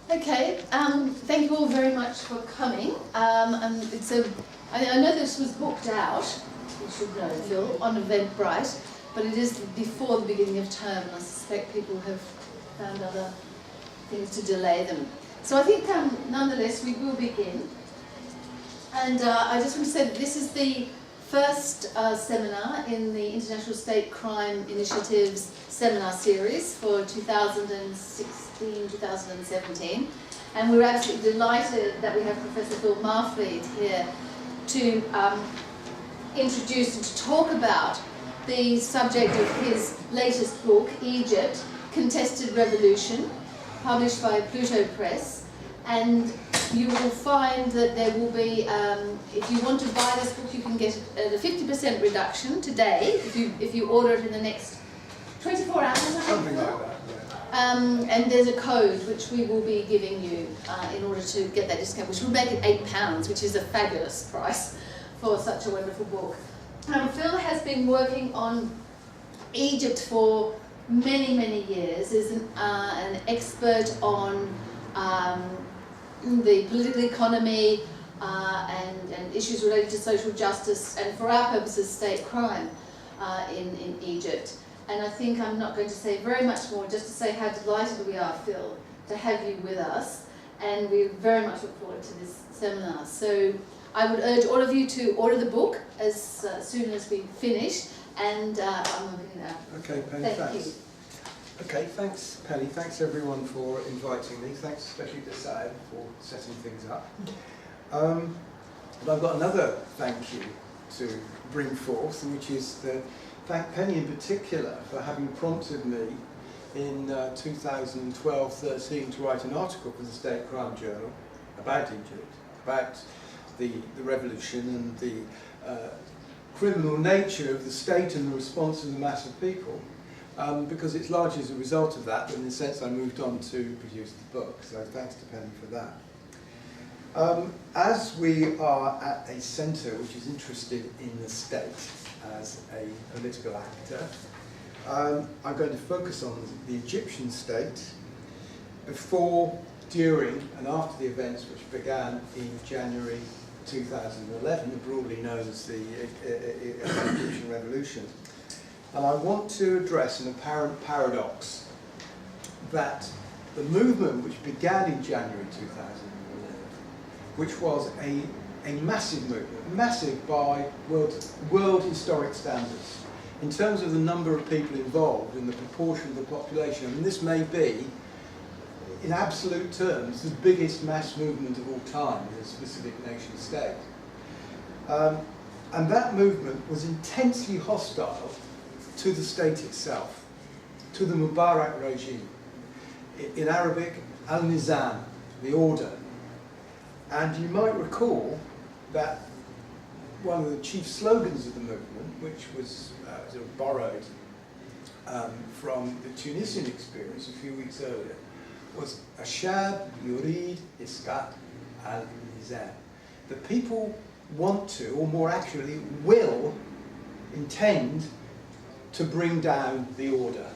Okay, thank you all very much for coming. And I know this was booked out, you should know, Phil, on Eventbrite, but it is before the beginning of term, and I suspect people have found other things to delay them. So I think, nonetheless, we will begin. And I just want to say that this is the first seminar in the International State Crime Initiative's seminar series for 2016-2017. And we're absolutely delighted that we have Professor Phil Marfleet here to introduce and to talk about the subject of his latest book, Egypt, Contested Revolution, published by Pluto Press. And you will find that there will be, if you want to buy this book, you can get a 50% reduction today if you order it in the next 24 hours, I think. Something like that, yeah. And there's a code which we will be giving you in order to get that discount, which will make it £8, which is a fabulous price for such a wonderful book. Phil has been working on Egypt for many, many years. Is an expert on the political economy and issues related to social justice and, for our purposes, state crime in Egypt. And I think I'm not going to say very much more, just to say how delighted we are, Phil, to have you with us. And we very much look forward to this seminar. So I would urge all of you to order the book as soon as we finish. And I'm moving it now. Okay, Penny, Thank thanks. you. Okay, thanks, Penny. Thanks, everyone, for inviting me. Thanks especially to Saad for setting things up. But I've got another thank you to bring forth, which is to thank Penny in particular for having prompted me in 2012-13 to write an article for the State Crime Journal about Egypt, about the revolution and the criminal nature of the state and the response of the mass of people. Because it's largely as a result of that, but in a sense I moved on to produce the book, so thanks to Penny for that. As we are at a centre which is interested in the state as a political actor, I'm going to focus on the Egyptian state before, during and after the events which began in January 2011, broadly known as the Egyptian Revolution. And I want to address an apparent paradox that the movement which began in January 2011, which was a massive movement, massive by world historic standards, in terms of the number of people involved and the proportion of the population, and this may be, in absolute terms, the biggest mass movement of all time in a specific nation state. And that movement was intensely hostile to the state itself, to the Mubarak regime. In Arabic, al-Nizam, the order. And you might recall that one of the chief slogans of the movement, which was sort of borrowed from the Tunisian experience a few weeks earlier, was Ashab Yurid Iskat al-Nizam. The people want to, or more accurately, will intend to bring down the order,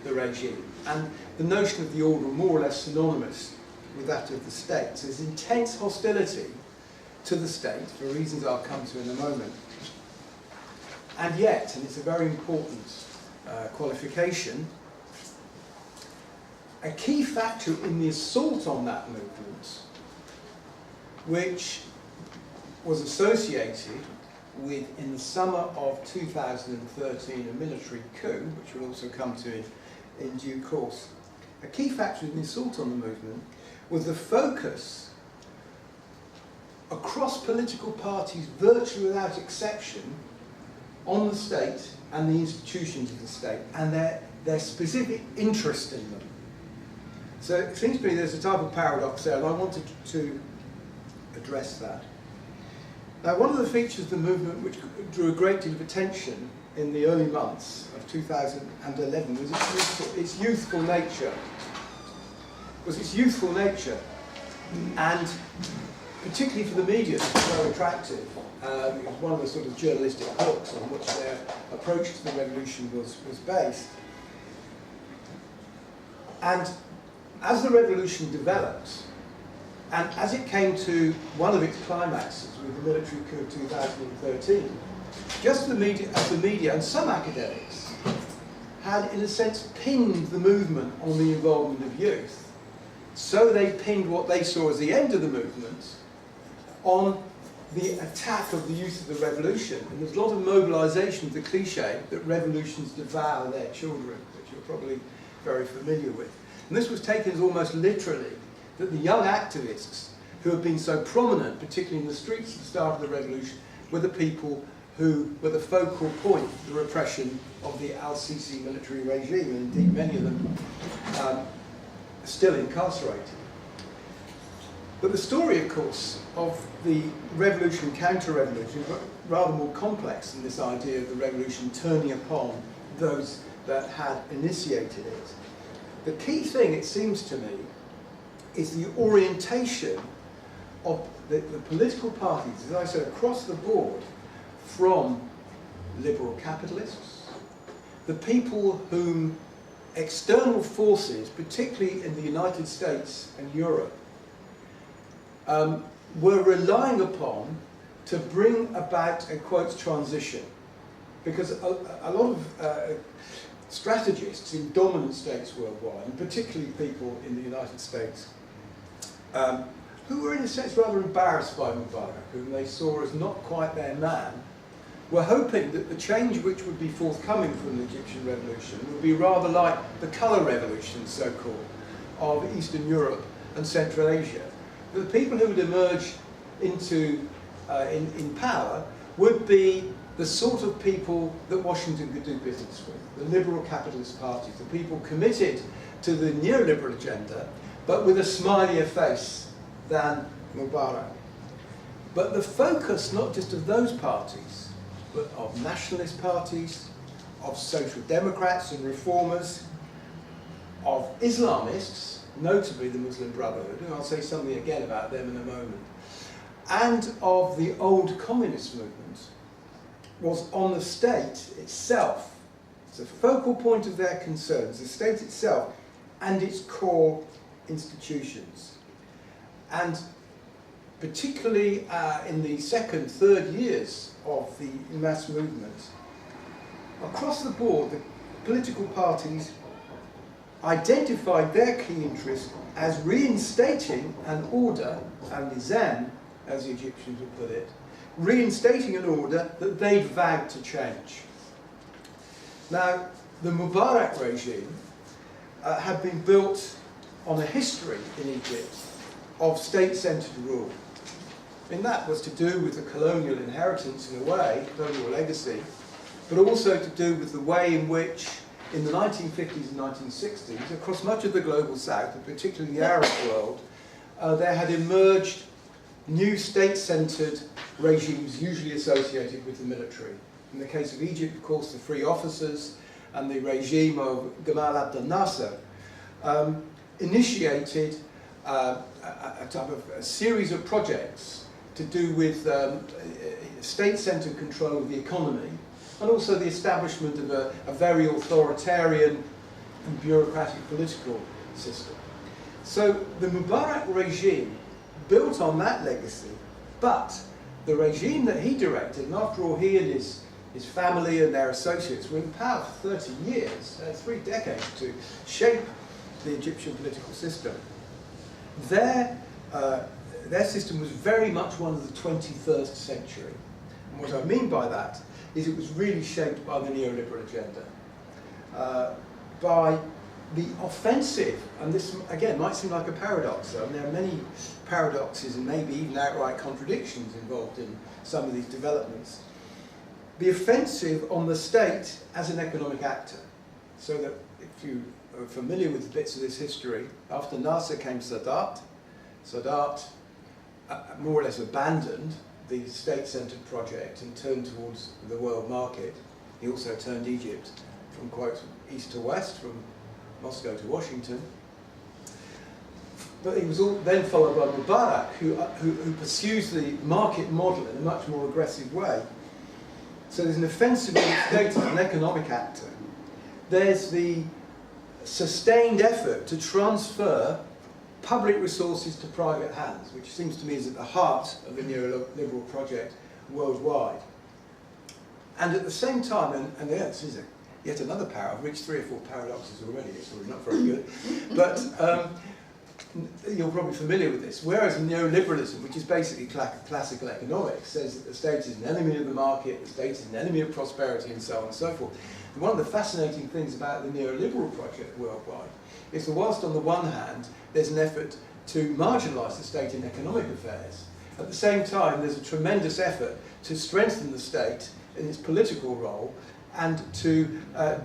the regime. And the notion of the order more or less synonymous with that of the state. So there's intense hostility to the state, for reasons I'll come to in a moment. And yet, and it's a very important qualification, a key factor in the assault on that movement, which was associated with, in the summer of 2013, a military coup, which we'll also come to in due course. A key factor in the assault on the movement was the focus across political parties, virtually without exception, on the state and the institutions of the state, and their specific interest in them. So it seems to me there's a type of paradox there, and I wanted to address that. Now, one of the features of the movement which drew a great deal of attention in the early months of 2011 was its youthful nature. And particularly for the media, it was very attractive. It was one of the sort of journalistic hooks on which their approach to the revolution was based. And as the revolution developed, and as it came to one of its climaxes with the military coup of 2013, just as the media and some academics had, in a sense, pinned the movement on the involvement of youth, so they pinned what they saw as the end of the movement on the attack of the youth of the revolution. And there's a lot of mobilisation of the cliche that revolutions devour their children, which you're probably very familiar with. And this was taken as almost literally that the young activists who had been so prominent, particularly in the streets at the start of the revolution, were the people who were the focal point of the repression of the al-Sisi military regime, and indeed many of them still incarcerated. But the story, of course, of the revolution, counter-revolution, is rather more complex than this idea of the revolution turning upon those that had initiated it. The key thing, it seems to me, is the orientation of the political parties, as I said, across the board, from liberal capitalists, the people whom external forces, particularly in the United States and Europe, were relying upon to bring about a, quote, transition. Because a lot of strategists in dominant states worldwide, and particularly people in the United States, who were in a sense rather embarrassed by Mubarak, whom they saw as not quite their man, were hoping that the change which would be forthcoming from the Egyptian revolution would be rather like the colour revolution, so-called, of Eastern Europe and Central Asia. The people who would emerge into in power would be the sort of people that Washington could do business with, the liberal capitalist parties, the people committed to the neoliberal agenda, but with a smilier face than Mubarak. But the focus, not just of those parties, but of nationalist parties, of social democrats and reformers, of Islamists, notably the Muslim Brotherhood, and I'll say something again about them in a moment, and of the old communist movement, was on the state itself. It's a focal point of their concerns, the state itself and its core institutions. And particularly in the second, third years of the mass movement, across the board, the political parties identified their key interest as reinstating an order, al-nizam, as the Egyptians would put it, reinstating an order that they'd vowed to change. Now, the Mubarak regime had been built on a history in Egypt of state-centred rule. And that was to do with the colonial inheritance, in a way, colonial legacy, but also to do with the way in which, in the 1950s and 1960s, across much of the global south, and particularly the Arab world, there had emerged new state-centred regimes usually associated with the military. In the case of Egypt, of course, the free officers and the regime of Gamal Abdel Nasser initiated a type of a series of projects to do with state-centred control of the economy, and also the establishment of a very authoritarian and bureaucratic political system. So the Mubarak regime built on that legacy, but the regime that he directed, and after all he and his family and their associates were in power for 30 years, 3 decades to shape the Egyptian political system, their system was very much one of the 21st century. And what I mean by that is it was really shaped by the neoliberal agenda, by the offensive, and this again might seem like a paradox, and there are many paradoxes and maybe even outright contradictions involved in some of these developments. The offensive on the state as an economic actor, so that if you are familiar with bits of this history, after Nasser came Sadat. Sadat more or less abandoned the state-centred project and turned towards the world market. He also turned Egypt from, quote, east to west, from Moscow to Washington. But he was then followed by Mubarak, who pursues the market model in a much more aggressive way. So there's an offensive on the state as an economic actor. There's the sustained effort to transfer public resources to private hands, which seems to me is at the heart of the neoliberal project worldwide. And at the same time, and this is yet another paradox, I've reached 3 or 4 paradoxes already, it's already not very good, but you're probably familiar with this. Whereas neoliberalism, which is basically classical economics, says that the state is an enemy of the market, the state is an enemy of prosperity, and so on and so forth. And one of the fascinating things about the neoliberal project worldwide is that whilst on the one hand there's an effort to marginalise the state in economic affairs, at the same time there's a tremendous effort to strengthen the state in its political role and to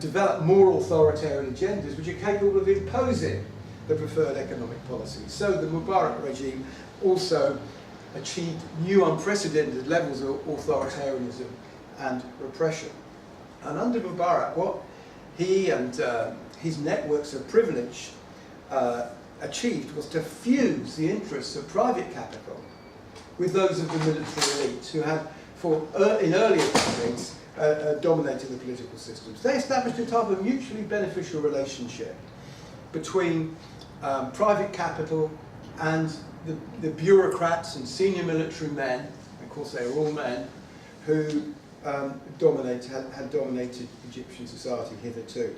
develop more authoritarian agendas which are capable of imposing the preferred economic policies. So the Mubarak regime also achieved new unprecedented levels of authoritarianism and repression. And under Mubarak, what he and his networks of privilege achieved was to fuse the interests of private capital with those of the military elite, who had, in earlier decades, dominated the political systems. They established a type of mutually beneficial relationship between private capital and the bureaucrats and senior military men, of course they were all men, who had dominated Egyptian society hitherto.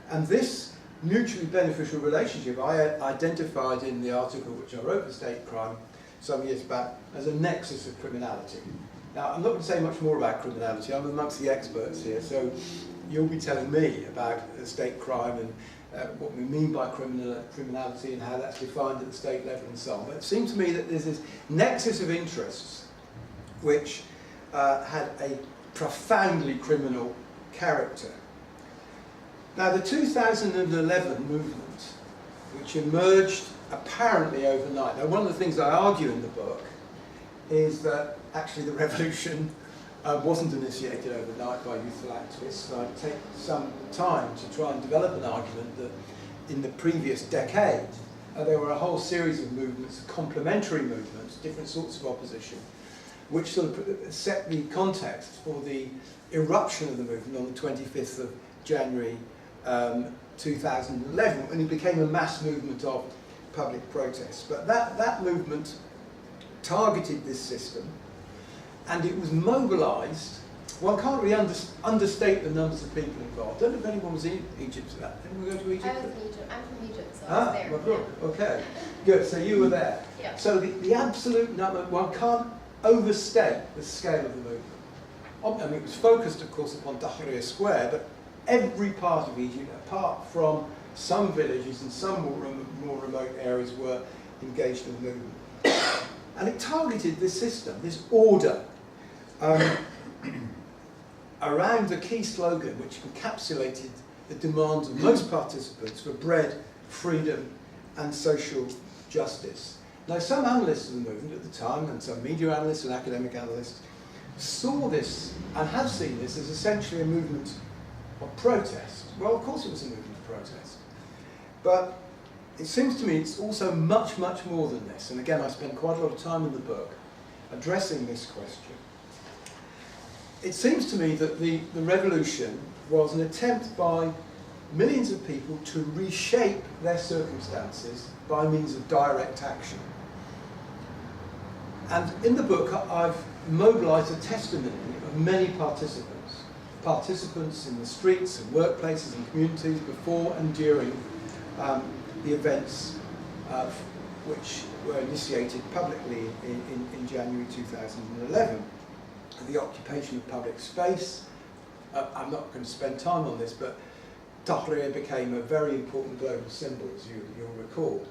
And this mutually beneficial relationship I identified in the article which I wrote for State Crime some years back as a nexus of criminality. Now, I'm not going to say much more about criminality. I'm amongst the experts here, so you'll be telling me about state crime and what we mean by criminality and how that's defined at the state level and so on. But it seems to me that there's this nexus of interests which had a profoundly criminal character. Now, the 2011 movement, which emerged apparently overnight. Now, one of the things I argue in the book is that actually the revolution wasn't initiated overnight by youthful activists. I take some time to try and develop an argument that in the previous decade there were a whole series of movements, complementary movements, different sorts of opposition, which sort of set the context for the eruption of the movement on the 25th of January 2011, when it became a mass movement of public protests. But that movement targeted this system, and it was mobilised. One can't really understate the numbers of people involved. I don't know if anyone was in Egypt for that. Didn't we go to Egypt? I was in Egypt. I'm from Egypt, so I was there. Well, good. Okay, good. So you were there. Yeah. So the absolute number, one can't overstate the scale of the movement. I mean, it was focused, of course, upon Tahrir Square, but every part of Egypt, apart from some villages and some more remote areas, were engaged in the movement. And it targeted this system, this order, around the key slogan which encapsulated the demands of most participants for bread, freedom and social justice. Now, some analysts of the movement at the time, and some media analysts and academic analysts, saw this and have seen this as essentially a movement of protest. Well, of course it was a movement of protest. But it seems to me it's also much, much more than this. And again, I spent quite a lot of time in the book addressing this question. It seems to me that the revolution was an attempt by millions of people to reshape their circumstances by means of direct action. And in the book, I've mobilised a testimony of many participants. Participants in the streets and workplaces and communities before and during the events which were initiated publicly in January 2011. The occupation of public space. I'm not going to spend time on this, but Tahrir became a very important global symbol, as you'll recall.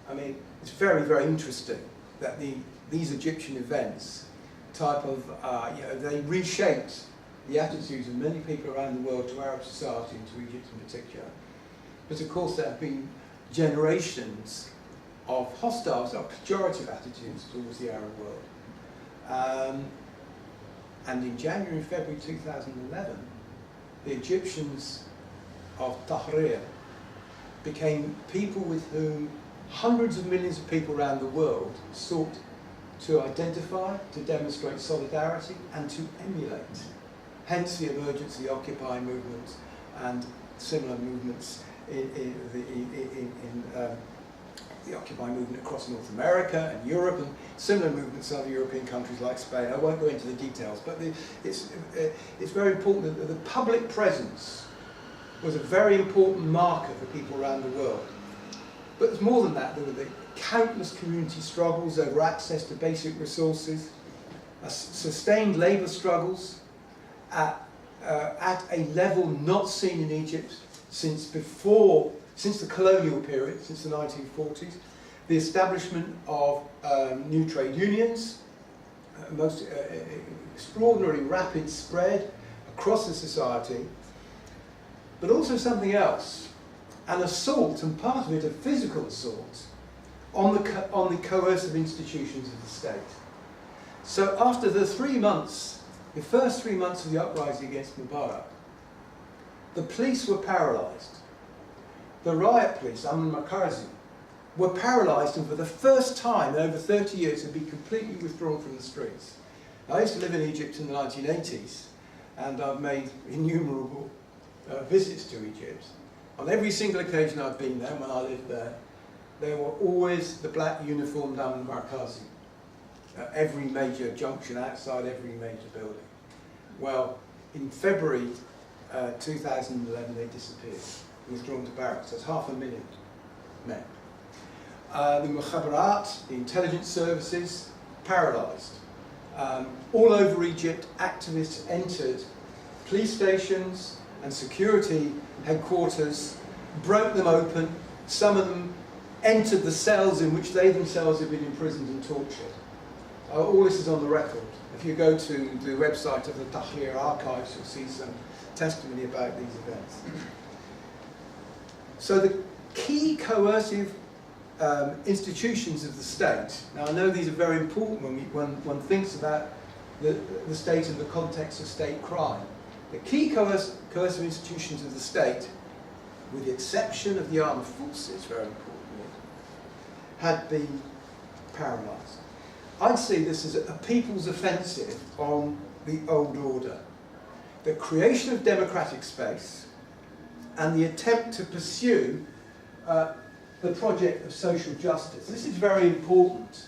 I mean, it's very, very interesting that these Egyptian events they reshaped the attitudes of many people around the world to Arab society and to Egypt in particular. But of course there have been generations of hostile, pejorative attitudes towards the Arab world. And in January and February 2011, the Egyptians of Tahrir became people with whom hundreds of millions of people around the world sought to identify, to demonstrate solidarity, and to emulate. Hence the emergence of the Occupy movement and similar movements the Occupy movement across North America and Europe, and similar movements in other European countries like Spain. I won't go into the details, but it's very important that the public presence was a very important marker for people around the world. But there's more than that. There were the countless community struggles over access to basic resources, sustained labour struggles at a level not seen in Egypt since the colonial period, since the 1940s, the establishment of new trade unions, most extraordinarily rapid spread across the society, but also something else, an assault, and part of it a physical assault, on the coercive institutions of the state. So after the first 3 months of the uprising against Mubarak, the police were paralysed. The riot police, Amn Makarzi, were paralysed, and for the first time in over 30 years had been completely withdrawn from the streets. I used to live in Egypt in the 1980s, and I've made innumerable visits to Egypt. On every single occasion I've been there, when I lived there were always the black uniformed Amn Markazi at every major junction, outside every major building. Well, in February 2011 they disappeared, withdrawn to barracks. That's 500,000 men. The Mukhabarat, the intelligence services, paralysed. All over Egypt, activists entered police stations and security headquarters, broke them open. Some of them entered the cells in which they themselves had been imprisoned and tortured. All this is on the record. If you go to the website of the Tahrir archives, you'll see some testimony about these events. So the key coercive institutions of the state, now I know these are very important when one thinks about the state in the context of state crime. The key coercive institutions of the state, with the exception of the armed forces, very importantly, had been paralysed. I'd see this as a people's offensive on the old order. The creation of democratic space and the attempt to pursue the project of social justice. This is very important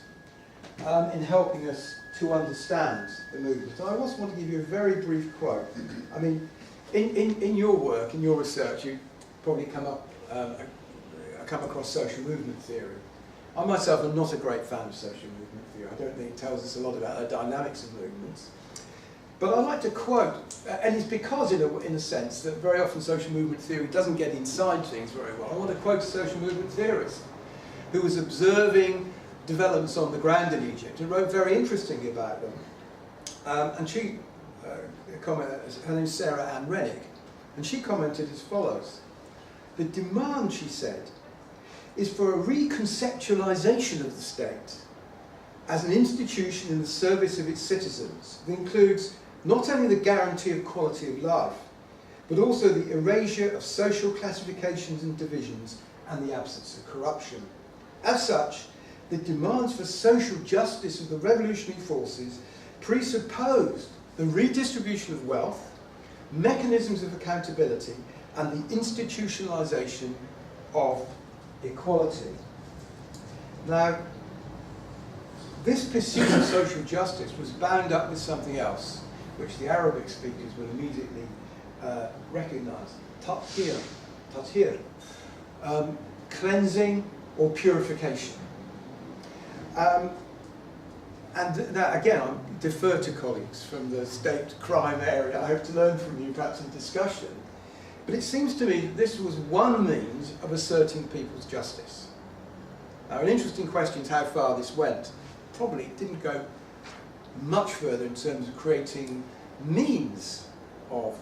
in helping us to understand the movement. I also want to give you a very brief quote. I mean, in your work, in your research, you probably come across social movement theory. I myself am not a great fan of social movement theory. I don't think it tells us a lot about the dynamics of movements. But I like to quote, and it's because, in a sense, that very often social movement theory doesn't get inside things very well. I want to quote a social movement theorist who was observing developments on the ground in Egypt and wrote very interestingly about them. And she commented, her name's Sarah Ann Rennick, and she commented as follows: "The demand," she said, "is for a reconceptualization of the state as an institution in the service of its citizens that includes not only the guarantee of quality of life, but also the erasure of social classifications and divisions and the absence of corruption. As such, the demands for social justice of the revolutionary forces presupposed the redistribution of wealth, mechanisms of accountability, and the institutionalization of equality." Now, this pursuit of social justice was bound up with something else, which the Arabic speakers will immediately recognize: tathir, cleansing or purification. And now, again, I defer to colleagues from the state crime area. I hope to learn from you, perhaps in discussion. But it seems to me that this was one means of asserting people's justice. Now, an interesting question is how far this went. Probably it didn't go much further in terms of creating means of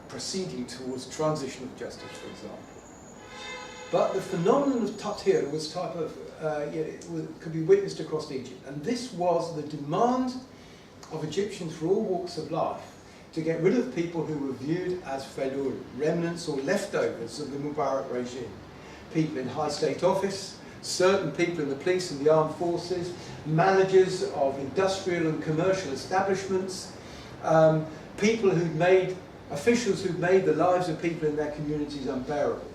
proceeding towards transitional justice, for example. But the phenomenon of tathir was could be witnessed across Egypt, and this was the demand of Egyptians for all walks of life to get rid of people who were viewed as felul, remnants or leftovers of the Mubarak regime. People in high state office, certain people in the police and the armed forces, managers of industrial and commercial establishments, officials who'd made the lives of people in their communities unbearable.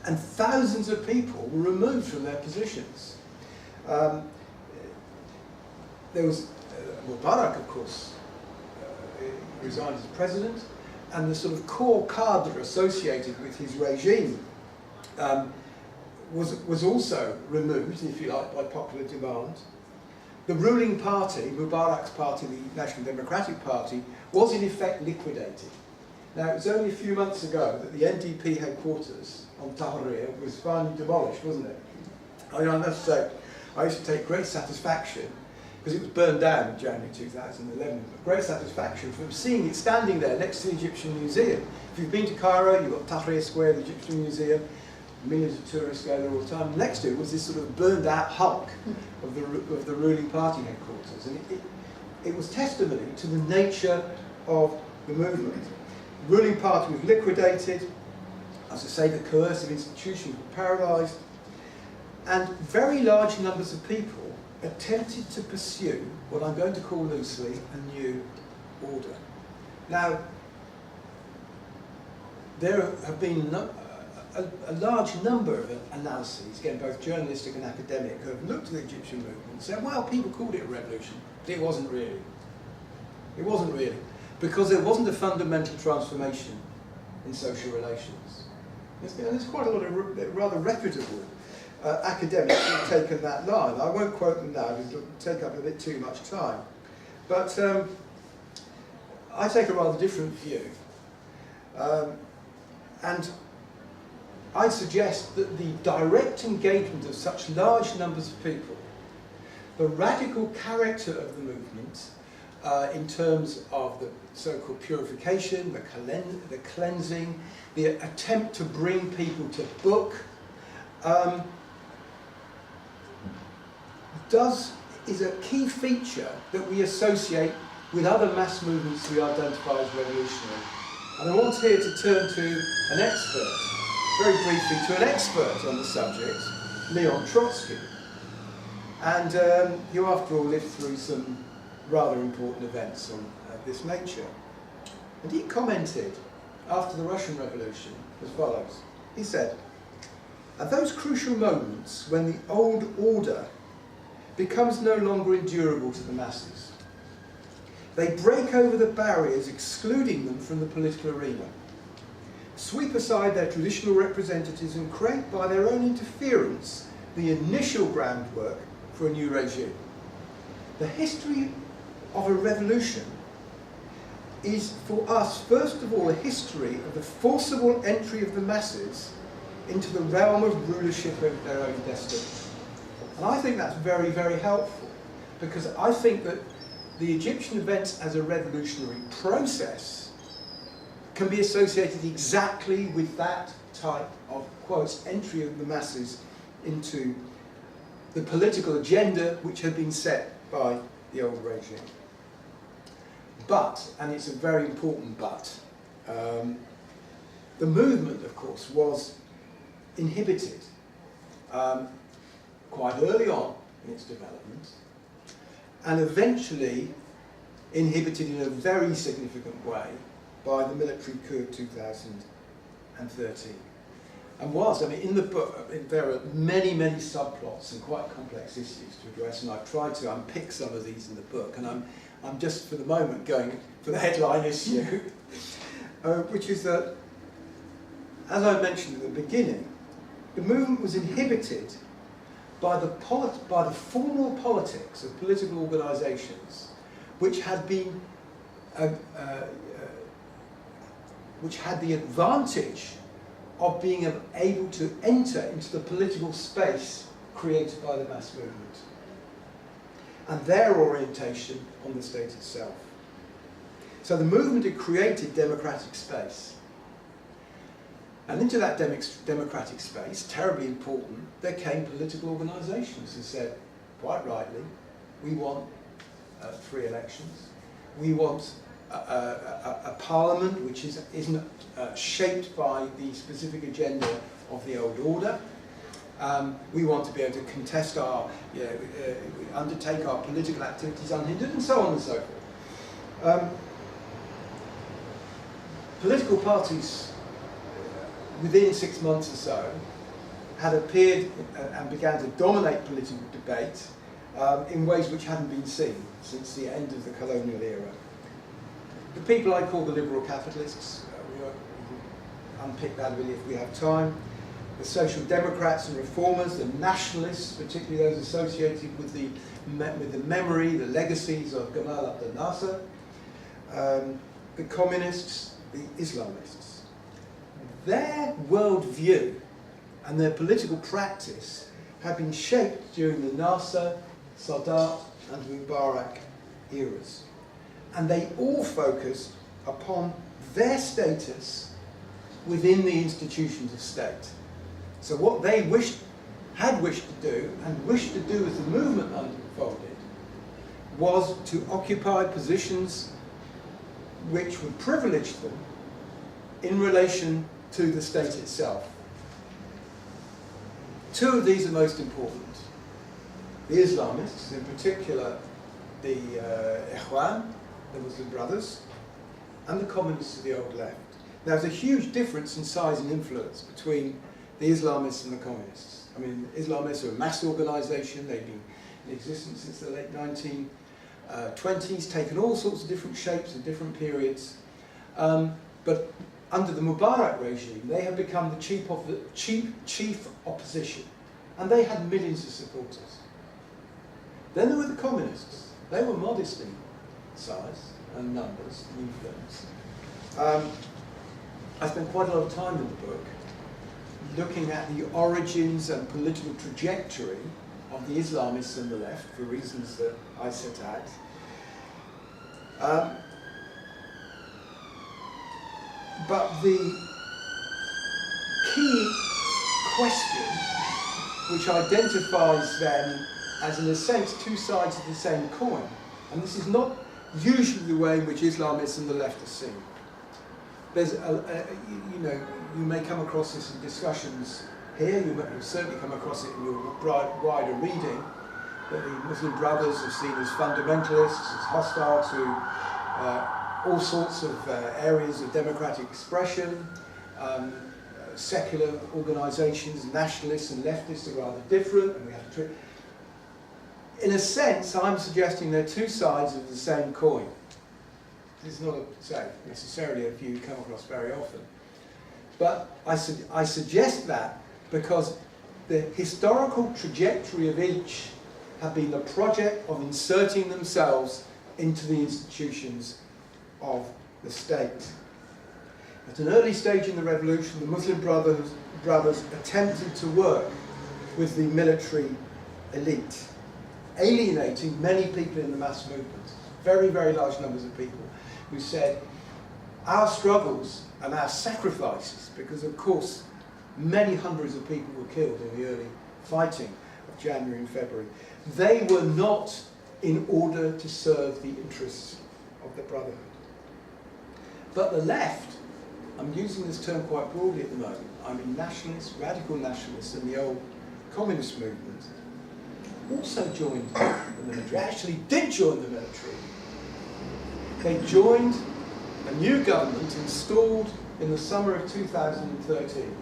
and thousands of people were removed from their positions. There was Mubarak, of course, resigned as president, and the sort of core cadre associated with his regime was also removed, if you like, by popular demand. The ruling party, Mubarak's party, the National Democratic Party, was in effect liquidated. Now, it was only a few months ago that the NDP headquarters on Tahrir was finally demolished, wasn't it? I must say, I used to take great satisfaction, because it was burned down in January 2011, but great satisfaction from seeing it standing there next to the Egyptian Museum. If you've been to Cairo, you've got Tahrir Square, the Egyptian Museum, millions of tourists go there all the time. Next to it was this sort of burned out hulk of the ruling party headquarters. And it was testimony to the nature of the movement. The ruling party was liquidated. As I say, the coercive institutions were paralysed. And very large numbers of people attempted to pursue what I'm going to call loosely a new order. Now, there have been a large number of analyses, again both journalistic and academic, who have looked at the Egyptian movement and said, well, people called it a revolution, but it wasn't really. It wasn't really, because there wasn't a fundamental transformation in social relations. There's quite a lot of rather reputable academics who have taken that line. I won't quote them now, because it will take up a bit too much time. But I take a rather different view. And I suggest that the direct engagement of such large numbers of people, the radical character of the movement in terms of the so-called purification, the cleansing, the attempt to bring people to book, is a key feature that we associate with other mass movements we identify as revolutionary. And I want here to turn to an expert, very briefly, to an expert on the subject, Leon Trotsky. And who, after all, lived through some rather important events of this nature. And he commented, after the Russian Revolution, as follows. He said, "At those crucial moments when the old order becomes no longer endurable to the masses, they break over the barriers excluding them from the political arena, sweep aside their traditional representatives and create by their own interference the initial groundwork for a new regime. The history of a revolution is for us, first of all, a history of the forcible entry of the masses into the realm of rulership of their own destiny." And I think that's very, very helpful, because I think that the Egyptian events as a revolutionary process can be associated exactly with that type of, quotes, entry of the masses into the political agenda which had been set by the old regime. But, and it's a very important but, the movement, of course, was inhibited quite early on in its development, and eventually inhibited in a very significant way by the military coup of 2013. And whilst, I mean, in the book, there are many, many subplots and quite complex issues to address, and I've tried to unpick some of these in the book, and I'm just, for the moment, going for the headline issue, which is that, as I mentioned at the beginning, the movement was inhibited by the formal politics of political organisations, which had been, which had the advantage of being able to enter into the political space created by the mass movement, and their orientation on the state itself. So the movement had created democratic space. And into that democratic space, terribly important, there came political organisations who said, quite rightly, we want free elections, we want a parliament which isn't shaped by the specific agenda of the old order. We want to be able to contest our, undertake our political activities unhindered, and so on and so forth. Political parties, within 6 months or so, had appeared and began to dominate political debate in ways which hadn't been seen since the end of the colonial era. The people I call the liberal capitalists, we can unpick that really if we have time. The social democrats and reformers, the nationalists, particularly those associated with the memory, the legacies of Gamal Abdel Nasser, the communists, the Islamists. Their worldview and their political practice have been shaped during the Nasser, Sadat and Mubarak eras. And they all focused upon their status within the institutions of state. So what they had wished to do, and wished to do as the movement unfolded, was to occupy positions which would privilege them in relation to the state itself. Two of these are most important. The Islamists, in particular the Ikhwan, the Muslim Brothers, and the communists of the old left. Now, there's a huge difference in size and influence between the Islamists and the communists. I mean, the Islamists are a mass organisation. They've been in existence since the late 1920s, taken all sorts of different shapes at different periods. But under the Mubarak regime, they have become the chief opposition. And they had millions of supporters. Then there were the communists. They were modest in size and numbers and influence. I spent quite a lot of time in the book looking at the origins and political trajectory of the Islamists and the left for reasons that I set out. But the key question, which identifies them as, in a sense, two sides of the same coin, and this is not usually the way in which Islamists and the left are seen. There's, you may come across this in discussions here, you'll certainly come across it in your wider reading, that the Muslim Brothers are seen as fundamentalists, as hostile to all sorts of areas of democratic expression. Secular organisations, nationalists and leftists are rather different, and we have to in a sense, I'm suggesting they're two sides of the same coin. This is not necessarily a view you come across very often. But I suggest that because the historical trajectory of each have been a project of inserting themselves into the institutions of the state. At an early stage in the revolution, the Muslim brothers attempted to work with the military elite, alienating many people in the mass movement, very, very large numbers of people, who said, our struggles and our sacrifices, because of course many hundreds of people were killed in the early fighting of January and February, they were not in order to serve the interests of the Brotherhood. But the left, I'm using this term quite broadly at the moment, I mean nationalists, radical nationalists in the old communist movement, also joined the military, actually did join the military. They joined a new government installed in the summer of 2013.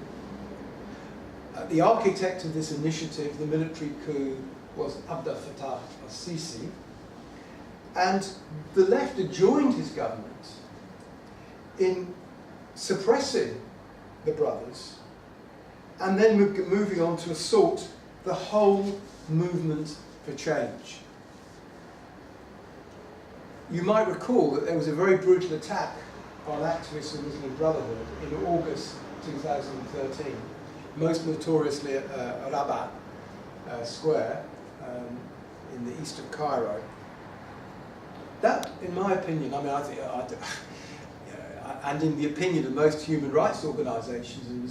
The architect of this initiative, the military coup, was Abdel Fattah al-Sisi, and the left had joined his government in suppressing the brothers and then moving on to assault the whole movement for change. You might recall that there was a very brutal attack on activists of the Muslim Brotherhood in August 2013, most notoriously at Rabat Square in the east of Cairo. That, in my opinion, I mean, and in the opinion of most human rights organisations and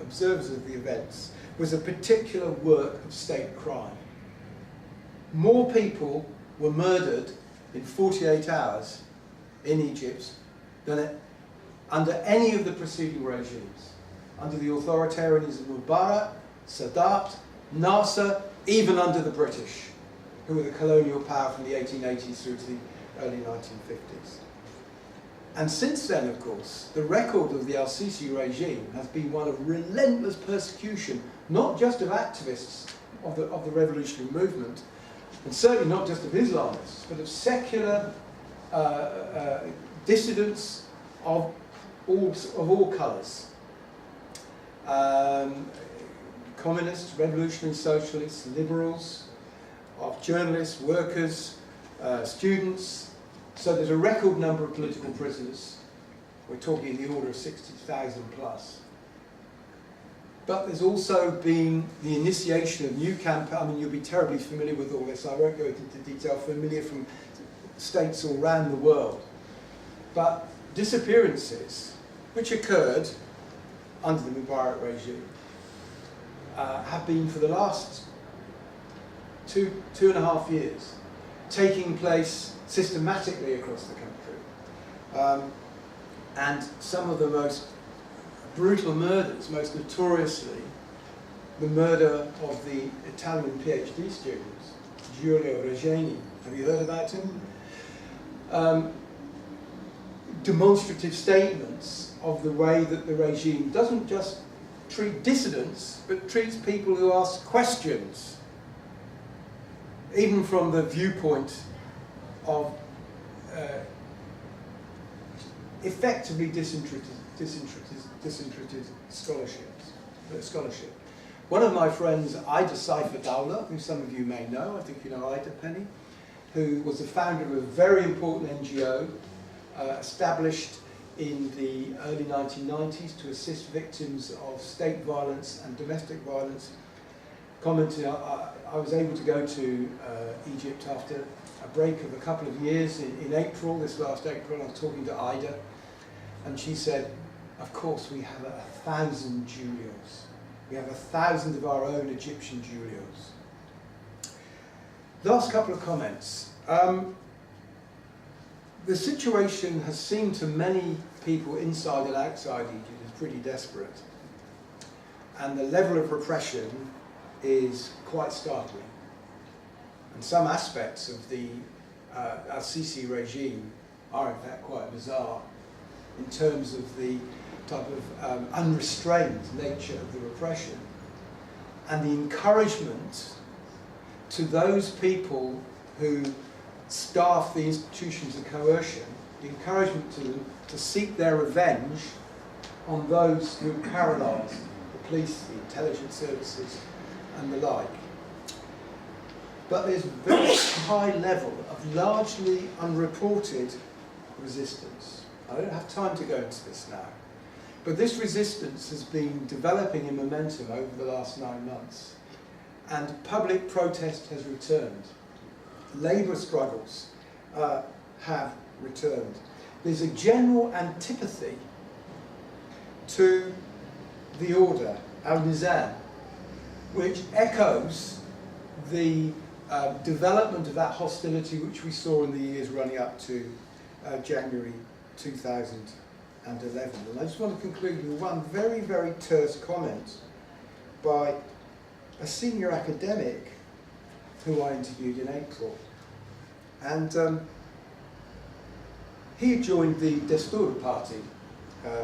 observers of the events, was a particular work of state crime. More people were murdered in 48 hours in Egypt than under any of the preceding regimes. Under the authoritarianism of Mubarak, Sadat, Nasser, even under the British, who were the colonial power from the 1880s through to the early 1950s. And since then, of course, the record of the al-Sisi regime has been one of relentless persecution, not just of activists of the revolutionary movement, and certainly not just of Islamists, but of secular dissidents of all colours. Communists, revolutionary socialists, liberals, of journalists, workers, students. So there's a record number of political prisoners. We're talking in the order of 60,000 plus. But there's also been the initiation of new campaigns. I mean, you'll be terribly familiar with all this. I won't go into detail, familiar from states all around the world. But disappearances, which occurred under the Mubarak regime, have been for the last two and a half years, taking place systematically across the country. And some of the most brutal murders, most notoriously the murder of the Italian PhD student, Giulio Regeni. Have you heard about him? Demonstrative statements of the way that the regime doesn't just treat dissidents, but treats people who ask questions, even from the viewpoint of effectively disinterested scholarship. One of my friends, Ida Saifa Dawla, who some of you may know, I think you know Ida Penny, who was the founder of a very important NGO established in the early 1990s to assist victims of state violence and domestic violence, commented, I was able to go to Egypt after a break of a couple of years in April, this last April. I was talking to Ida, and she said, of course we have 1,000 Giulios. We have 1,000 of our own Egyptian Giulios. Last couple of comments. The situation has seemed to many people inside and outside Egypt is pretty desperate. And the level of repression is quite startling. And some aspects of the al-Sisi regime are in fact quite bizarre in terms of the type of unrestrained nature of the repression and the encouragement to those people who staff the institutions of coercion, the encouragement to them to seek their revenge on those who paralyse the police, the intelligence services and the like. But there's a very high level of largely unreported resistance. I don't have time to go into this now. But this resistance has been developing in momentum over the last 9 months. And public protest has returned. Labour struggles have returned. There's a general antipathy to the order, al-Nizam, which echoes the development of that hostility which we saw in the years running up to January 2011. And I just want to conclude with one very, very terse comment by a senior academic who I interviewed in April. And he joined the Destur party,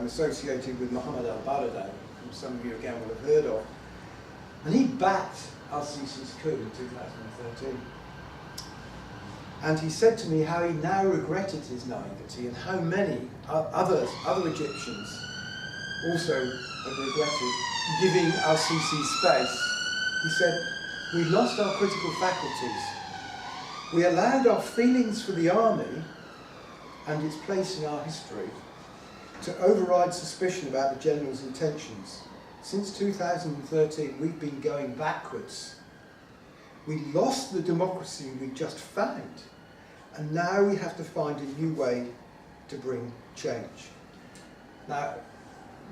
associated with Mohammed al-Baradei, whom some of you again will have heard of. And he backed al-Sisi's coup in 2013. And he said to me how he now regretted his naivety and how many other Egyptians also have regretted giving al-Sisi space. He said, we lost our critical faculties. We allowed our feelings for the army and its place in our history to override suspicion about the general's intentions. Since 2013, we've been going backwards. We lost the democracy we just found, and now we have to find a new way to bring change. Now,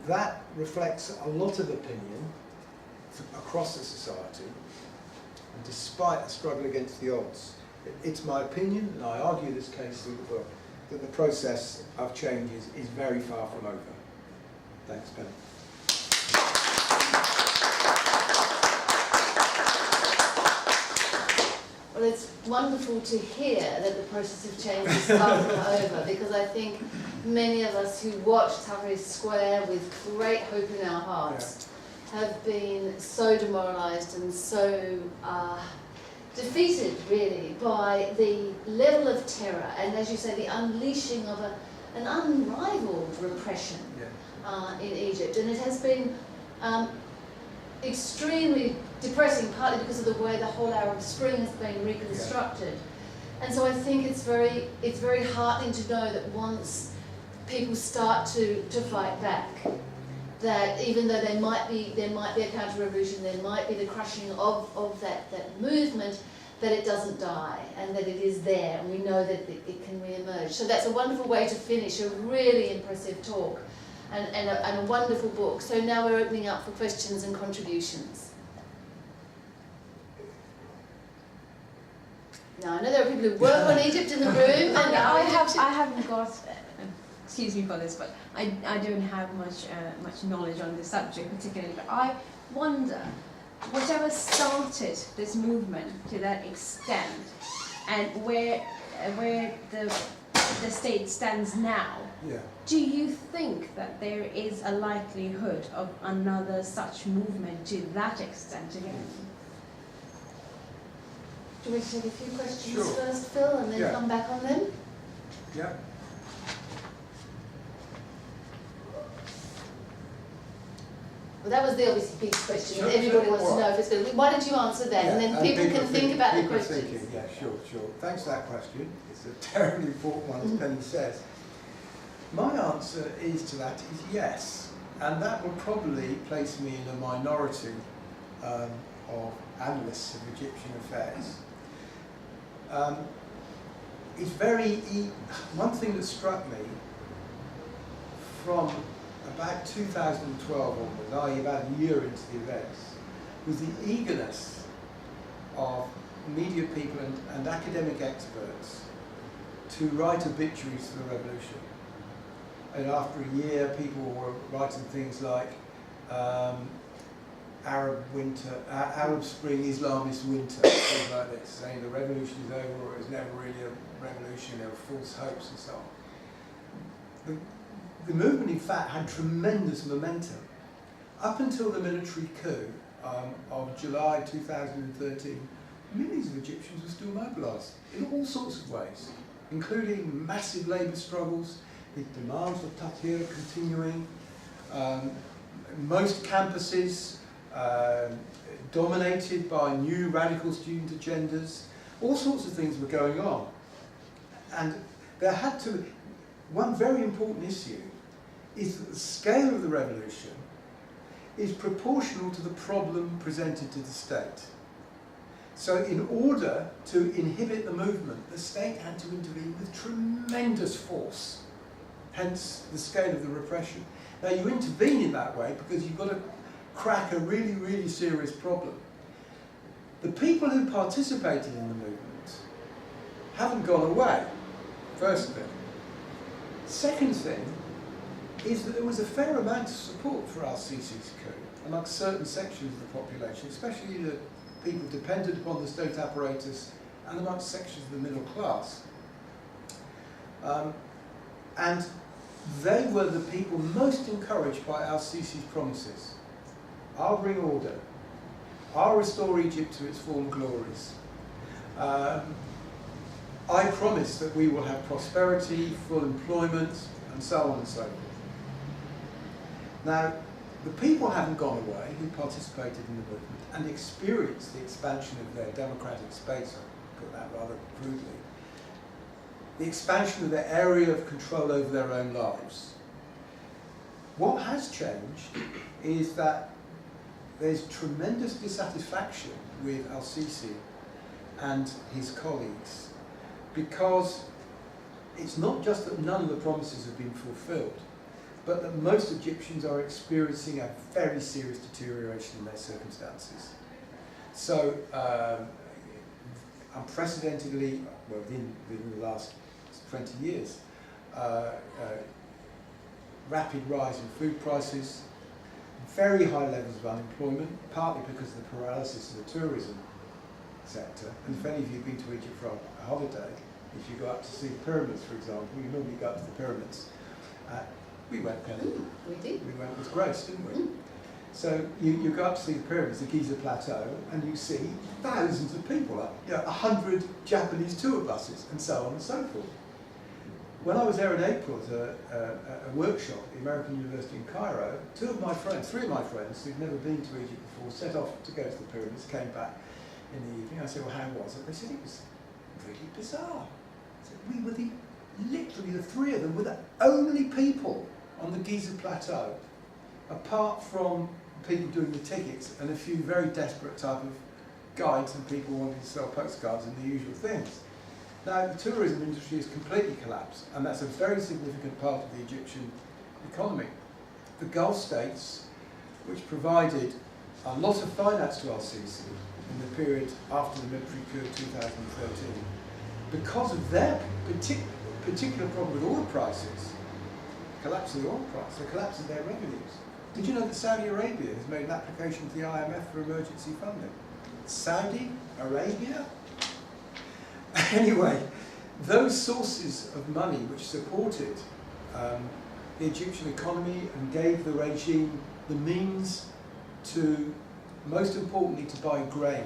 that reflects a lot of opinion across the society, and despite a struggle against the odds. It's my opinion, and I argue this case through the book, that the process of change is very far from over. Thanks, Penny. Well, it's wonderful to hear that the process of change is far from over, because I think many of us who watched Tahrir Square with great hope in our hearts have been so demoralised and so defeated, really, by the level of terror and, as you say, the unleashing of an unrivaled repression in Egypt. And it has been extremely depressing, partly because of the way the whole Arab Spring has been reconstructed. And so I think it's very heartening to know that once people start to fight back, that even though there might be a counter-revolution, there might be the crushing of that movement, that it doesn't die and that it is there, and we know that it can re-emerge. So that's a wonderful way to finish a really impressive talk and a wonderful book. So now we're opening up for questions and contributions. Now I know there are people who work on Egypt in the room, and I haven't got. Excuse me for this, but I don't have much knowledge on this subject particularly. But I wonder, whatever started this movement to that extent, and where the state stands now, do you think that there is a likelihood of another such movement to that extent again? Do you want to take a few questions Sure. first, Phil, and then come back on them? Yeah. Well, that was the obviously big question. Sure, Everybody sure. wants to know if it's going to be. Why don't you answer that, and then people can think about the questions. Yeah, sure. Thanks for that question. It's a terribly important one, as Penny says. My answer to that is yes, and that will probably place me in a minority of analysts of Egyptian affairs. It's one thing that struck me from about 2012 onwards, i.e. about a year into the events, was the eagerness of media people and academic experts to write obituaries for the revolution. And after a year, people were writing things like Arab Spring, Islamist winter, things like this, saying the revolution is over, or it was never really a revolution, there were false hopes and so on. The movement, in fact, had tremendous momentum. Up until the military coup of July 2013, millions of Egyptians were still mobilised in all sorts of ways, including massive labour struggles, the demands for Tahrir continuing, most campuses dominated by new radical student agendas. All sorts of things were going on. And there had to be one very important issue is that the scale of the revolution is proportional to the problem presented to the state. So in order to inhibit the movement, the state had to intervene with tremendous force, hence the scale of the repression. Now you intervene in that way because you've got to crack a really, really serious problem. The people who participated in the movement haven't gone away, first thing. Second thing is that there was a fair amount of support for al-Sisi's coup amongst certain sections of the population, especially the people dependent upon the state apparatus and amongst sections of the middle class. And they were the people most encouraged by al-Sisi's promises. I'll bring order. I'll restore Egypt to its former glories. I promise that we will have prosperity, full employment, and so on and so forth. Now, the people haven't gone away who participated in the movement and experienced the expansion of their democratic space, I'll put that rather crudely, the expansion of their area of control over their own lives. What has changed is that there's tremendous dissatisfaction with al-Sisi and his colleagues, because it's not just that none of the promises have been fulfilled, but that most Egyptians are experiencing a very serious deterioration in their circumstances. So, unprecedentedly, well, within the last 20 years, rapid rise in food prices, very high levels of unemployment, partly because of the paralysis of the tourism sector. And if any of you have been to Egypt for a holiday, if you go up to see the pyramids, for example, you normally go up to the pyramids. We went, Penny. We did. We went with Grace, didn't we? So you go up to see the pyramids, the Giza Plateau, and you see thousands of people, like 100 Japanese tour buses, and so on and so forth. When I was there in April at a workshop at the American University in Cairo, three of my friends who'd never been to Egypt before set off to go to the pyramids, came back in the evening. I said, well, how was it? They said it was really bizarre. I said, we were literally the three of them were the only people on the Giza Plateau, apart from people doing the tickets and a few very desperate type of guides and people wanting to sell postcards and the usual things. Now, the tourism industry has completely collapsed, and that's a very significant part of the Egyptian economy. The Gulf states, which provided a lot of finance to Al-Sisi in the period after the military coup of 2013, because of their particular problem with oil prices, collapse of the oil price, the collapse of their revenues. Did you know that Saudi Arabia has made an application to the IMF for emergency funding? Saudi Arabia? Anyway, those sources of money which supported the Egyptian economy and gave the regime the means to, most importantly, to buy grain.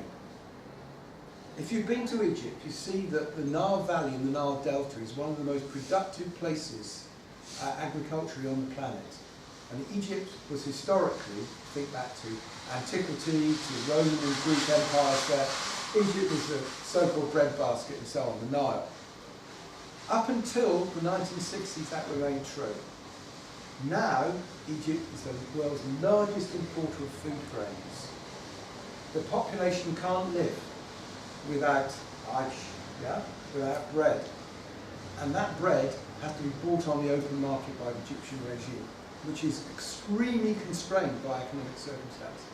If you've been to Egypt, you see that the Nile Valley and the Nile Delta is one of the most productive places agriculturally on the planet. And Egypt was historically, think back to antiquity, to Roman and Greek empires there, Egypt was the so-called breadbasket and so on, the Nile. Up until the 1960s, that remained true. Now, Egypt is the world's largest importer of food grains. The population can't live without aish, without bread. And that bread has to be bought on the open market by the Egyptian regime, which is extremely constrained by economic circumstances.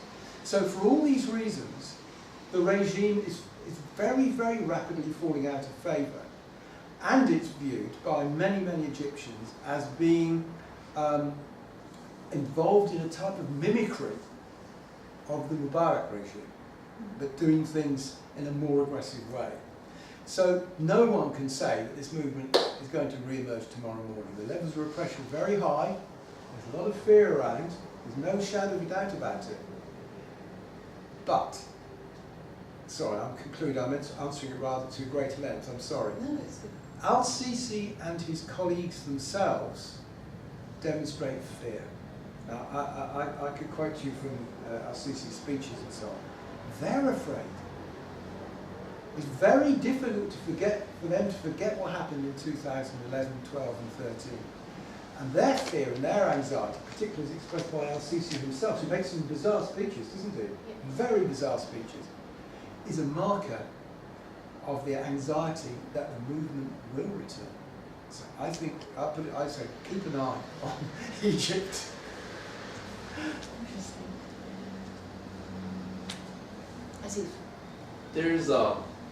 So for all these reasons, the regime is very, very rapidly falling out of favour. And it's viewed by many, many Egyptians as being involved in a type of mimicry of the Mubarak regime, but doing things in a more aggressive way. So no one can say that this movement is going to re-emerge tomorrow morning. The levels of repression are very high, there's a lot of fear around, there's no shadow of a doubt about it. But, sorry, I'll conclude, I'm answering it rather to great length, I'm sorry. No, it's good. Al-Sisi and his colleagues themselves demonstrate fear. Now, I could quote you from Al-Sisi's speeches and so on. They're afraid. It's very difficult for them to forget what happened in 2011, 12 and 13. And their fear and their anxiety, particularly as expressed by Al-Sisi himself, who makes some bizarre speeches, doesn't he? Yeah. Very bizarre speeches, is a marker of the anxiety that the movement will return. So I think, I say, keep an eye on Egypt. Interesting. I see. There's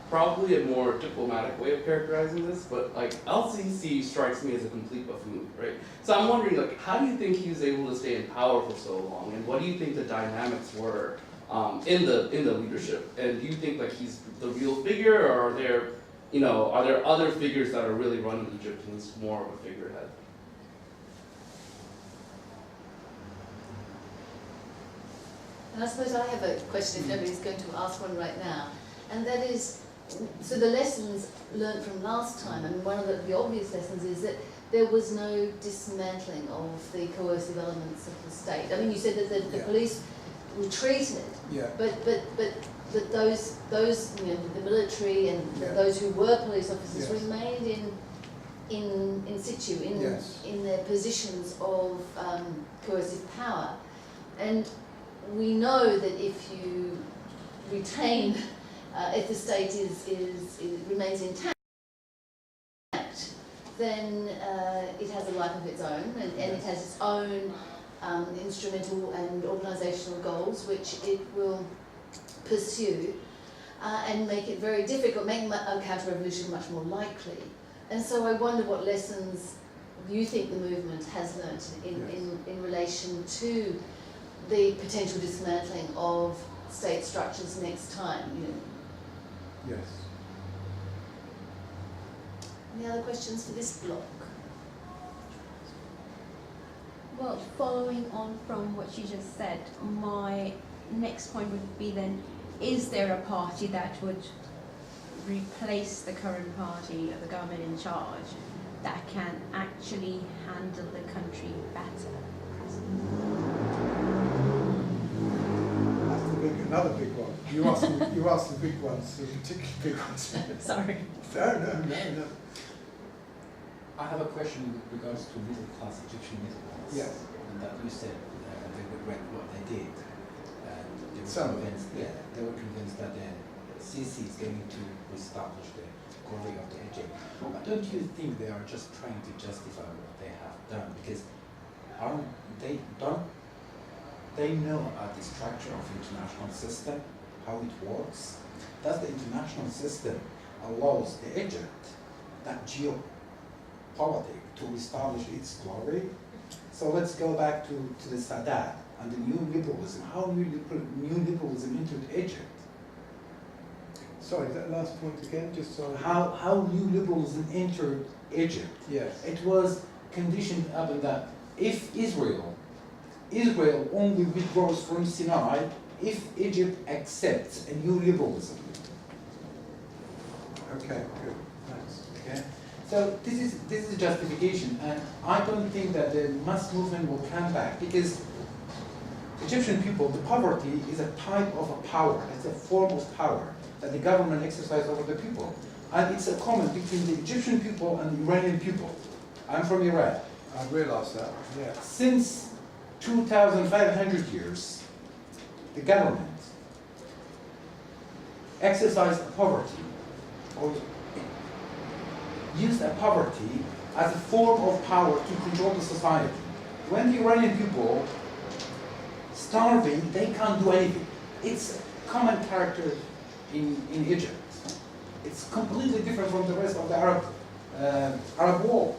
probably a more diplomatic way of characterizing this, but like Al-Sisi strikes me as a complete buffoon, right? So I'm wondering, like, how do you think he was able to stay in power for so long, and what do you think the dynamics were in the leadership? And do you think like he's the real figure, or are there other figures that are really running Egypt and he's more of a figurehead? And I suppose I have a question if nobody's going to ask one right now, and that is, so the lessons learned from last time, and one of the obvious lessons is that there was no dismantling of the coercive elements of the state. I mean, you said that the police retreated, but those the military and those who were police officers remained in situ, in their positions of coercive power. And we know that if you retain, if the state remains intact, then it has a life of its own, and it has its own instrumental and organisational goals, which it will pursue and make it very difficult, make a counter-revolution much more likely. And so I wonder what lessons you think the movement has learnt in relation to the potential dismantling of state structures next time. Yes. Any other questions for this block? Well, following on from what you just said, my next point would be then, is there a party that would replace the current party of the government in charge that can actually handle the country better? That's another big one. You asked the big ones, the particularly big ones. Sorry. No. I have a question with regards to middle class, Egyptian middle class. Yes. And that you said they regret what they did. And they were Some. convinced, they were convinced that Sisi is going to reestablish the glory of the Egypt. But don't you think they are just trying to justify what they have done? Because don't they know about the structure of the international system, how it works? Does the international system allows the Egypt that geopolitics to establish its glory? So let's go back to the Sadat and the new liberalism. How new liberalism entered Egypt? Sorry, that last point again, just so. How new liberalism entered Egypt? Yes. It was conditioned upon that if Israel only withdraws from Sinai if Egypt accepts a new liberalism. Okay, good. Thanks. Okay? So this is justification, and I don't think that the mass movement will come back, because Egyptian people, the poverty is a type of a power, it's a form of power that the government exercises over the people. And it's a common between the Egyptian people and the Iranian people. I'm from Iran. I realise that, yeah. Since 2,500 years, the government exercised poverty, or used poverty as a form of power to control the society. When the Iranian people starving, they can't do anything. It's a common character in Egypt. It's completely different from the rest of the Arab world.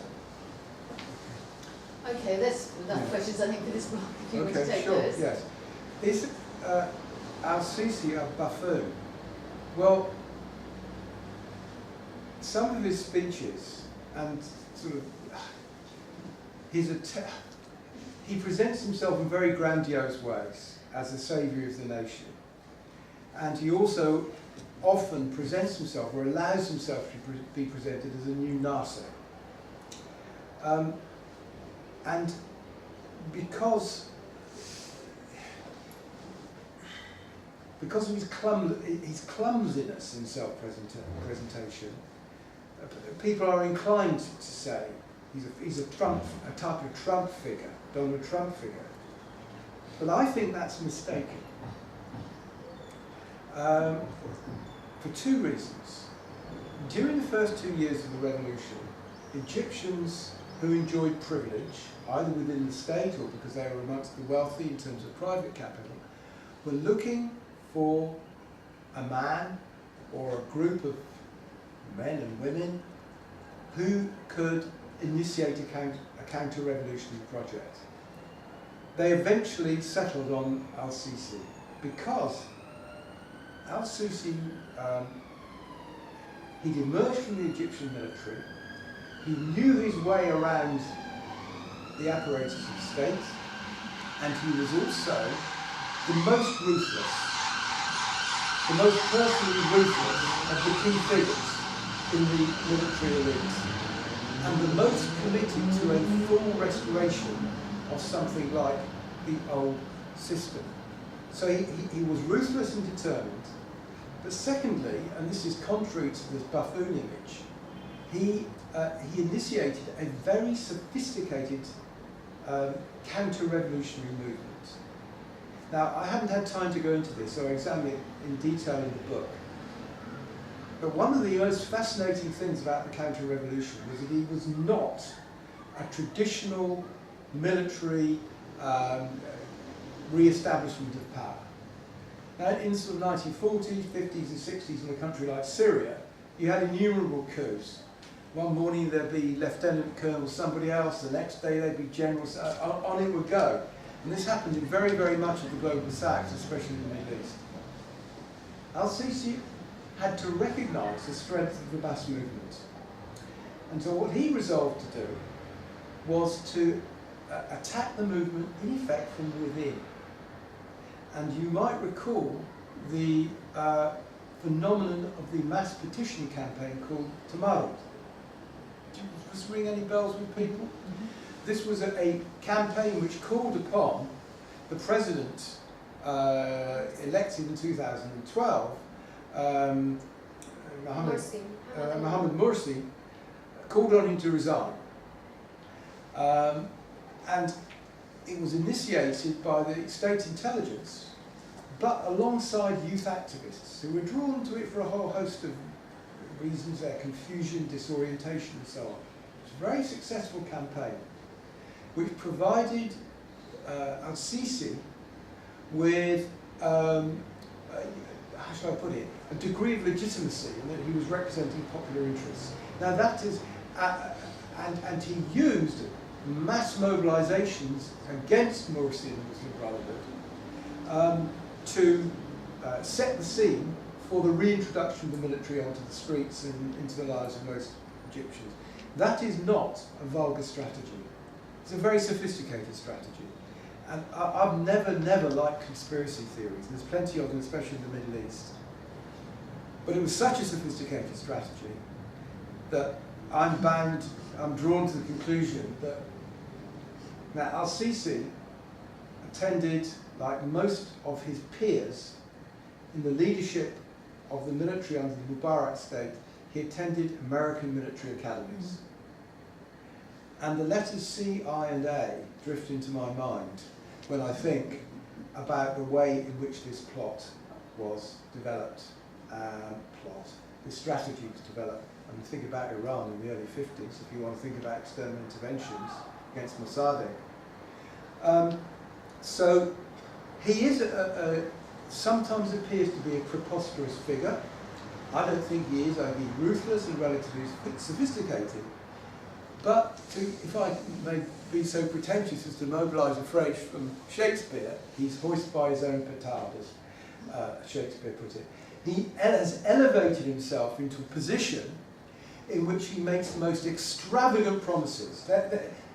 Okay, that's enough questions, I think, for this block, if you want to Okay, take sure, those. yes. Is al-Sisi a buffoon? Well, some of his speeches and sort of he presents himself in very grandiose ways as the saviour of the nation. And he also often presents himself, or allows himself to be presented, as a new Nasser. And because of his clumsiness in self-presentation, people are inclined to say he's a type of Trump figure, Donald Trump figure. But I think that's mistaken. For two reasons. During the first 2 years of the revolution, Egyptians who enjoyed privilege, either within the state or because they were amongst the wealthy in terms of private capital, were looking for a man or a group of men and women who could initiate a counter-revolutionary project. They eventually settled on al-Sisi because al-Sisi, he'd emerged from the Egyptian military, he knew his way around the apparatus of the state, and he was also the most ruthless, the most personally ruthless of the key figures in the military elite, and the most committed to a full restoration of something like the old system. So he was ruthless and determined. But secondly, and this is contrary to this buffoon image, he initiated a very sophisticated counter-revolutionary movement. Now, I haven't had time to go into this, so I examine it in detail in the book. But one of the most fascinating things about the counter-revolution was that he was not a traditional military re-establishment of power. Now, in sort of 1940s, 50s and 60s in a country like Syria, you had innumerable coups. One morning there'd be Lieutenant Colonel somebody else, the next day there'd be generals, on it would go. And this happened in very, very much of the global south, especially in the Middle East. Al-Sisi had to recognise the strength of the mass movement. And so what he resolved to do was to attack the movement in effect from within. And you might recall the phenomenon of the mass petition campaign called Tomorrow. Does this ring any bells with people? Mm-hmm. This was a campaign which called upon the president elected in 2012, Mohamed Morsi, called on him to resign. And it was initiated by the state intelligence, but alongside youth activists who were drawn to it for a whole host of reasons, their confusion, disorientation and so on. It was a very successful campaign which provided al-Sisi with, how shall I put it, a degree of legitimacy in that he was representing popular interests. Now that is, and he used mass mobilisations against Morsi and the Muslim Brotherhood to set the scene for the reintroduction of the military onto the streets and into the lives of most Egyptians. That is not a vulgar strategy. It's a very sophisticated strategy. And I've never liked conspiracy theories. There's plenty of them, especially in the Middle East. But it was such a sophisticated strategy that I'm drawn to the conclusion that now al-Sisi attended, like most of his peers in the leadership of the military under the Mubarak state, he attended American military academies. And the letters C, I and A drift into my mind when I think about the way in which this plot was developed, this strategy was developed. I mean, think about Iran in the early 50s, if you want to think about external interventions against Mossadegh. So he is sometimes appears to be a preposterous figure. I don't think he is. I think he's ruthless and relatively sophisticated. But if I may be so pretentious as to mobilise a phrase from Shakespeare, he's hoisted by his own petard, as Shakespeare put it. He has elevated himself into a position in which he makes the most extravagant promises.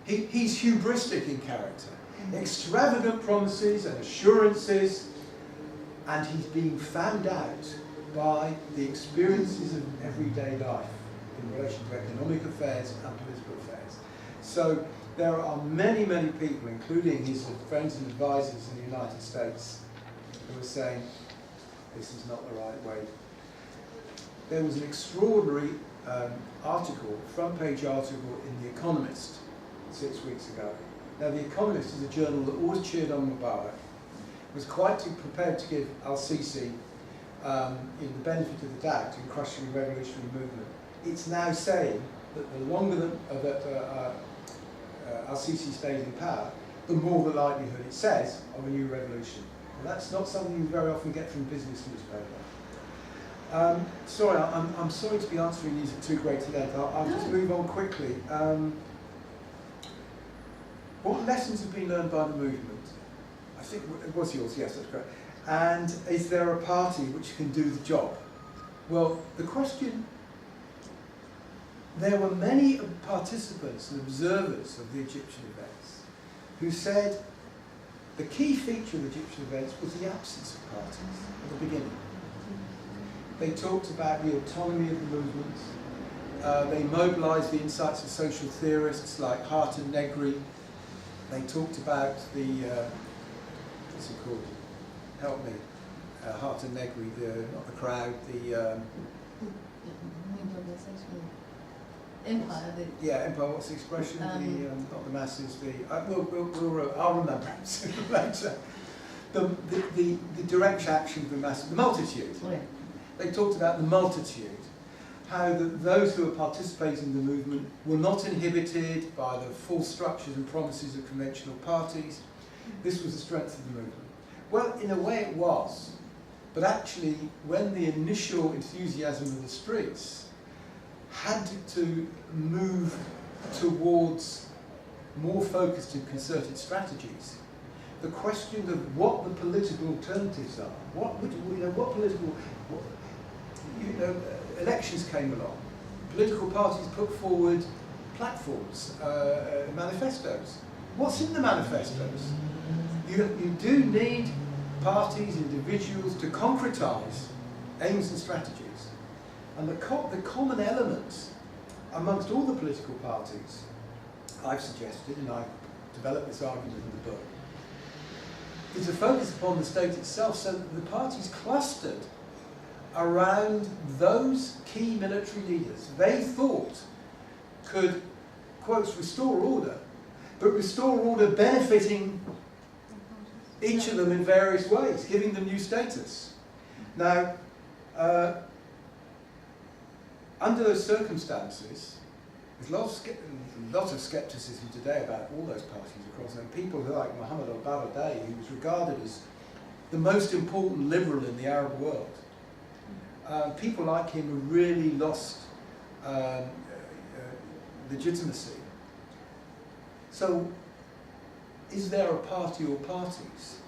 He's hubristic in character. Extravagant promises and assurances, and he's being found out by the experiences of everyday life in relation to economic affairs and political affairs. So there are many, many people, including his friends and advisors in the United States, who are saying, this is not the right way. There was an extraordinary article, front-page article in The Economist 6 weeks ago. Now, The Economist is a journal that always cheered on Mubarak, was quite prepared to give al-Sisi the benefit of the doubt in crushing the revolutionary movement. It's now saying that the longer that al-Sisi stays in power, the more the likelihood, it says, of a new revolution. And that's not something you very often get from a business newspaper. Sorry, I'm sorry to be answering these at too great a length. I'll just move on quickly. What lessons have been learned by the movement? I think it was yours, yes, that's correct. And is there a party which can do the job? Well, the question, there were many participants and observers of the Egyptian events who said the key feature of the Egyptian events was the absence of parties at the beginning. They talked about the autonomy of the movement. They mobilised the insights of social theorists like Hart and Negri. They talked about the, what's it called? Help me. Hart and Negri, not the crowd, the... Empire. Yeah, empire, what's the expression? Not the masses, I'll remember it sooner or later. The direct action of the masses, the multitude. Oh, yeah. They talked about the multitude, how those who were participating in the movement were not inhibited by the false structures and promises of conventional parties. This was the strength of the movement. Well, in a way it was, but actually when the initial enthusiasm of the streets had to move towards more focused and concerted strategies, the question of what the political alternatives are, elections came along. Political parties put forward platforms, manifestos. What's in the manifestos? You do need parties, individuals to concretise aims and strategies. And the common elements amongst all the political parties, I've suggested, and I've developed this argument in the book, is a focus upon the state itself, so that the parties clustered around those key military leaders they thought could, quotes, restore order, but restore order benefiting each of them in various ways, giving them new status. Now, under those circumstances, there's lots of scepticism today about all those parties across them. People like Mohammed al-Baradei, who was regarded as the most important liberal in the Arab world. People like him have really lost legitimacy. So, is there a party or parties?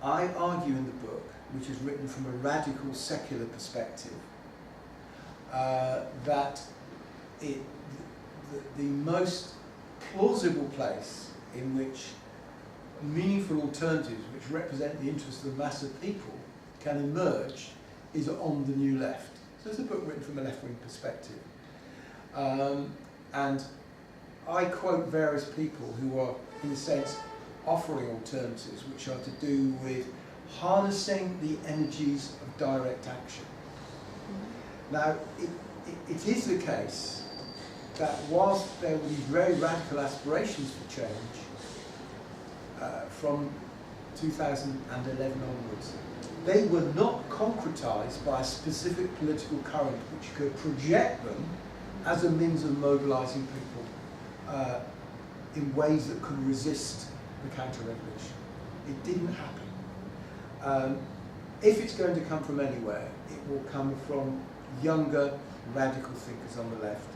I argue in the book, which is written from a radical secular perspective, that the most plausible place in which meaningful alternatives which represent the interests of the mass of people can emerge is on the new left. So it's a book written from a left-wing perspective. And I quote various people who are, in a sense, offering alternatives which are to do with harnessing the energies of direct action. Now, it is the case that whilst there were these very radical aspirations for change from 2011 onwards, they were not concretised by a specific political current which could project them as a means of mobilising people in ways that could resist the counter-revolution. It didn't happen. If it's going to come from anywhere, it will come from younger, radical thinkers on the left,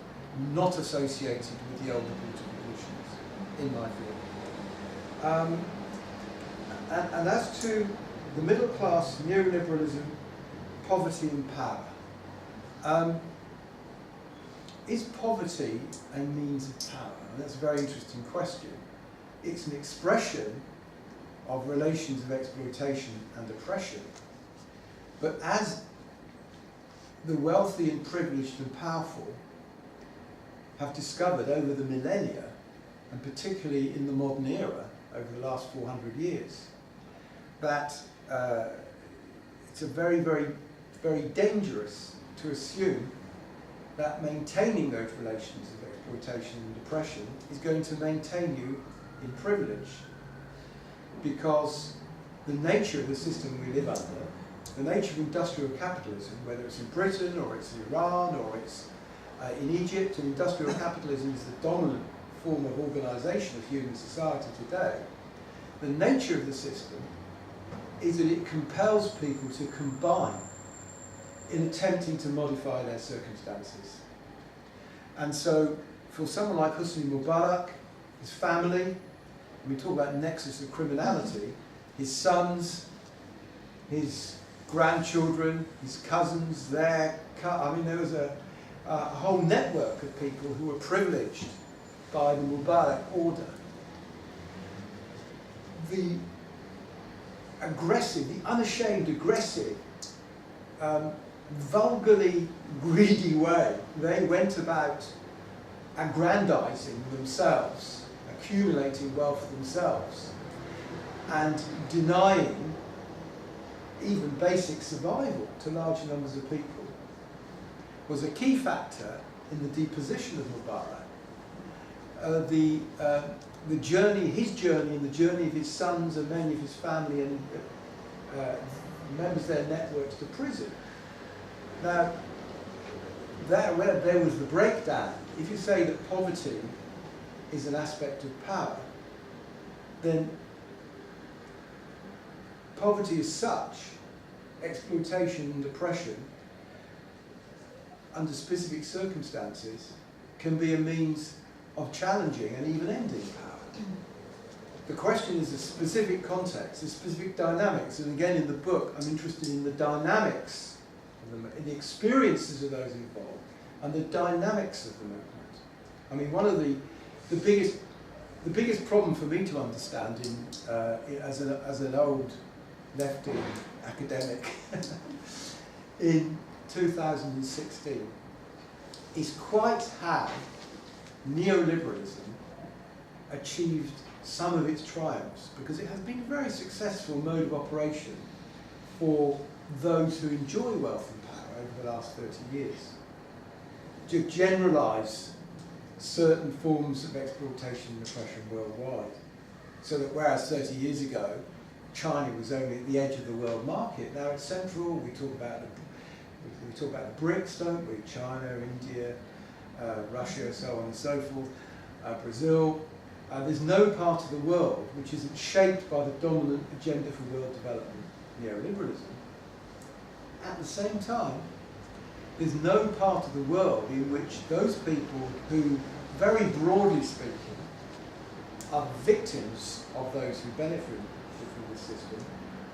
not associated with the older political traditions, in my view. And as to the middle class, neoliberalism, poverty and power, is poverty a means of power? And that's a very interesting question. It's an expression of relations of exploitation and oppression. But as the wealthy and privileged and powerful have discovered over the millennia, and particularly in the modern era, over the last 400 years, that it's a very, very, very dangerous to assume that maintaining those relations of exploitation and oppression is going to maintain you in privilege, because the nature of the system we live under, the nature of industrial capitalism, whether it's in Britain or it's in Iran or it's in Egypt, and industrial capitalism is the dominant form of organisation of human society today, the nature of the system is that it compels people to combine in attempting to modify their circumstances. And so, for someone like Hosni Mubarak, his family, when we talk about nexus of criminality, his sons, his grandchildren, his cousins, there was a whole network of people who were privileged by the Mubarak order. The aggressive, the unashamed, aggressive, vulgarly greedy way they went about aggrandizing themselves, accumulating wealth for themselves, and denying even basic survival to large numbers of people, was a key factor in the deposition of Mubarak. The journey, his journey, and the journey of his sons and many of his family and members of their networks to prison. Now, where there was the breakdown. If you say that poverty is an aspect of power, then poverty as such, exploitation and oppression, under specific circumstances, can be a means of challenging and even ending power. The question is a specific context, the specific dynamics, and again in the book I'm interested in the dynamics the experiences of those involved, and the dynamics of the movement. I mean, one of the biggest problem for me to understand as an old lefty academic in 2016 is quite how neoliberalism achieved some of its triumphs, because it has been a very successful mode of operation for those who enjoy wealth and power over the last 30 years. To generalise certain forms of exploitation and oppression worldwide. So that whereas 30 years ago, China was only at the edge of the world market, now it's central. We talk about the BRICS, don't we? China, India, Russia, so on and so forth, Brazil. There's no part of the world which isn't shaped by the dominant agenda for world development, neoliberalism. At the same time, there's no part of the world in which those people who, very broadly speaking, are victims of those who benefit from the system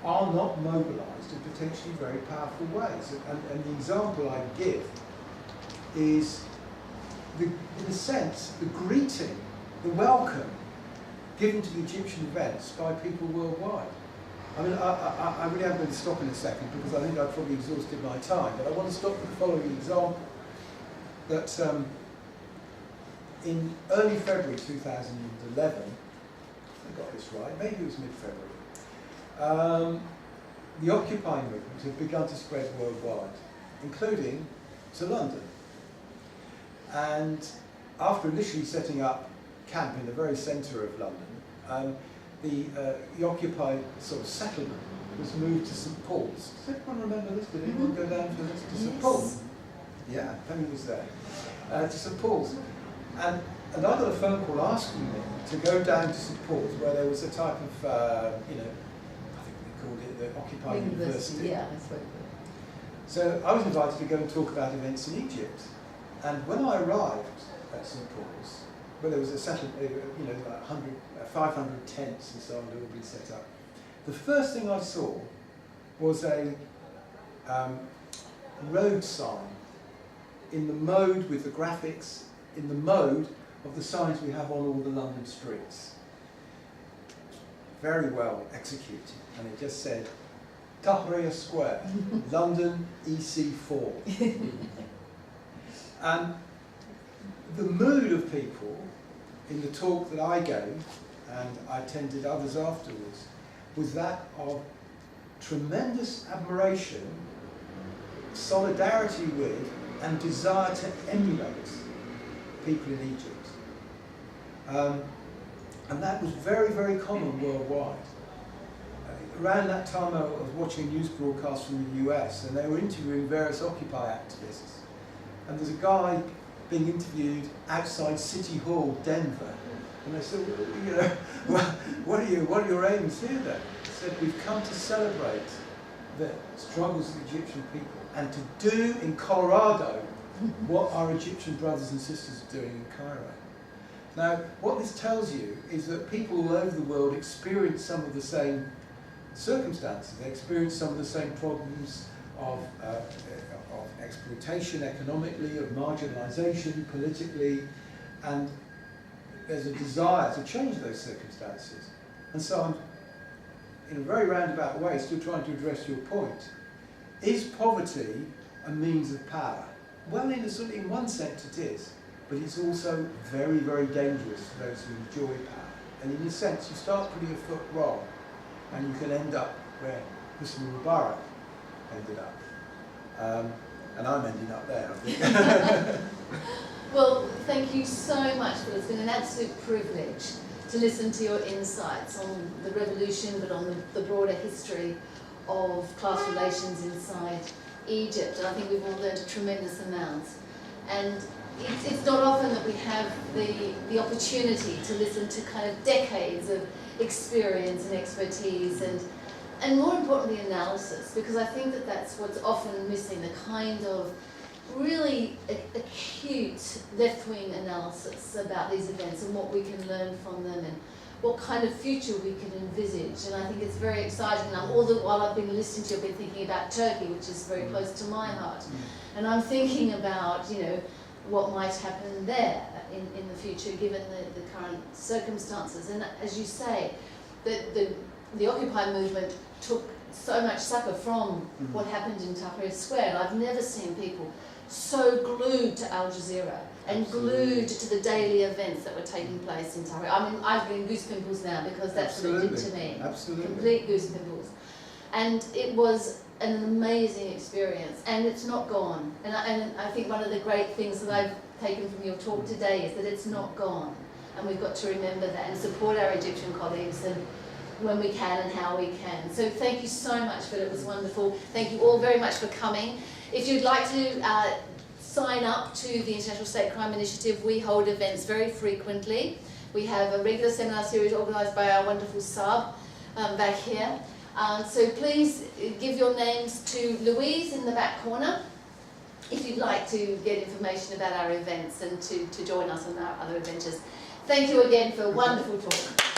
are not mobilised in potentially very powerful ways. And the example I give is, in a sense, the greeting, the welcome given to the Egyptian events by people worldwide. I mean, I really am going to stop in a second because I think I've probably exhausted my time, but I want to stop with the following example. That in early February 2011, I got this right, maybe it was mid-February, the Occupy movement had begun to spread worldwide, including to London. And after initially setting up camp in the very centre of London, the Occupy sort of settlement was moved to St Paul's. Does everyone remember this? Did anyone go down for this? To St Paul's? Yeah, Penny was there. To St Paul's. And I got a phone call asking me to go down to St Paul's, where there was a type of, I think they called it the Occupy University. Yeah, that's right. So I was invited to go and talk about events in Egypt. And when I arrived at St Paul's, where there was a settlement, like 500 tents and so on that had been set up, the first thing I saw was a road sign in the mode with the graphics, in the mode of the signs we have on all the London streets. Very well executed, and it just said, Tahrir Square, London EC4. And the mood of people in the talk that I gave, and I attended others afterwards, was that of tremendous admiration, solidarity with, and desire to emulate people in Egypt. And that was very, very common worldwide. Around that time I was watching a news broadcast from the US, and they were interviewing various Occupy activists. And there's a guy being interviewed outside City Hall, Denver. And they said, what are your aims here then? He said, we've come to celebrate the struggles of the Egyptian people and to do in Colorado what our Egyptian brothers and sisters are doing in Cairo. Now, what this tells you is that people all over the world experience some of the same circumstances. They experience some of the same problems of exploitation economically, of marginalisation politically, and there's a desire to change those circumstances. And so I'm, in a very roundabout way, still trying to address your point. Is poverty a means of power? Well, in one sense it is, but it's also very, very dangerous for those who enjoy power. And in a sense, you start putting your foot wrong, and you can end up where Mr. Mubarak ended up. And I'm ending up there, I think. Well, thank you so much, Phil. It's been an absolute privilege to listen to your insights on the revolution, but on the broader history of class relations inside Egypt. And I think we've all learned a tremendous amount. And it's not often that we have the opportunity to listen to kind of decades of experience and expertise and more importantly analysis, because I think that that's what's often missing, the kind of really acute left-wing analysis about these events and what we can learn from them and what kind of future we can envisage, and I think it's very exciting. And all the while I've been listening to you, I've been thinking about Turkey, which is very close to my heart, and I'm thinking about, you know, what might happen there in the future, given the current circumstances. And as you say, the Occupy movement took so much succour from what happened in Tahrir Square, and I've never seen people so glued to Al Jazeera and glued to the daily events that were taking place in Tahrir. I mean, I've been goosepimples now because that's what it did to me. Absolutely. Complete goosepimples. And it was an amazing experience, and it's not gone. And I think one of the great things that I've taken from your talk today is that it's not gone. And we've got to remember that and support our Egyptian colleagues and when we can and how we can. So thank you so much, Phil, it was wonderful. Thank you all very much for coming. If you'd like to sign up to the International State Crime Initiative, we hold events very frequently. We have a regular seminar series organised by our wonderful sub back here. So please give your names to Louise in the back corner if you'd like to get information about our events and to join us on our other adventures. Thank you again for a wonderful talk.